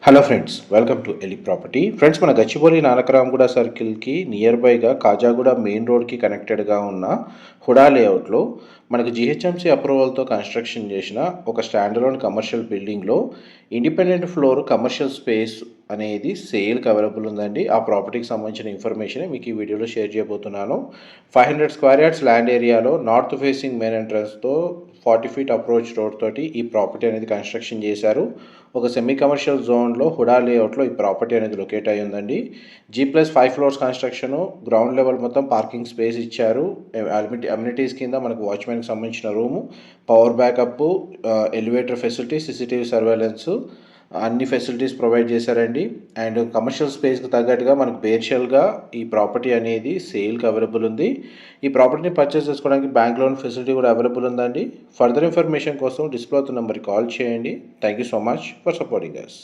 Hello friends, welcome to ఎలి property. Friends, మన గచ్చిబౌలి నానకరాంగూడ సర్కిల్కి నియర్ బైగా కాజాగూడ మెయిన్ రోడ్కి కనెక్టెడ్గా ఉన్న హుడా లేఅవుట్లో మనకు జిహెచ్ఎంసీ అప్రూవల్తో కన్స్ట్రక్షన్ చేసిన ఒక స్టాండలోన్ కమర్షియల్ బిల్డింగ్లో ఇండిపెండెంట్ ఫ్లోర్ కమర్షియల్ స్పేస్ అనేది సేల్కి అవైలబుల్ ఉందండి. ఆ ప్రాపర్టీకి సంబంధించిన ఇన్ఫర్మేషన్ మీకు ఈ వీడియోలో షేర్ చేయబోతున్నాను. 500 స్క్వేర్ యార్డ్స్ ల్యాండ్ ఏరియాలో నార్త్ ఫేసింగ్ మెయిన్ ఎంట్రన్స్తో 40 ఫీట్ అప్రోచ్ రోడ్ తోటి ఈ ప్రాపర్టీ అనేది కన్స్ట్రక్షన్ చేశారు. ఒక సెమీ కమర్షియల్ జోన్లో హుడా లేఅవుట్లో ఈ ప్రాపర్టీ అనేది లొకేట్ అయ్యి ఉందండి. G+5 floors construction, ground level మొత్తం పార్కింగ్ స్పేస్ ఇచ్చారు. అమ్యూనిటీస్ కింద మనకు వాచ్మెన్కి సంబంధించిన room, power backup, elevator facility, CCTV surveillance, అన్ని ఫెసిలిటీస్ ప్రొవైడ్ చేశారండి. అండ్ కమర్షియల్ స్పేస్కి తగ్గట్టుగా మనకు బేర్షియల్గా ఈ ప్రాపర్టీ అనేది సేల్కి అవైలబుల్ ఉంది. ఈ ప్రాపర్టీని పర్చేస్ చేసుకోవడానికి బ్యాంక్ లోన్ ఫెసిలిటీ కూడా అవైలబుల్ ఉందండి. ఫర్దర్ ఇన్ఫర్మేషన్ కోసం డిస్ప్లే అవుతున్న నెంబర్కి కాల్ చేయండి. Thank you so much for supporting us.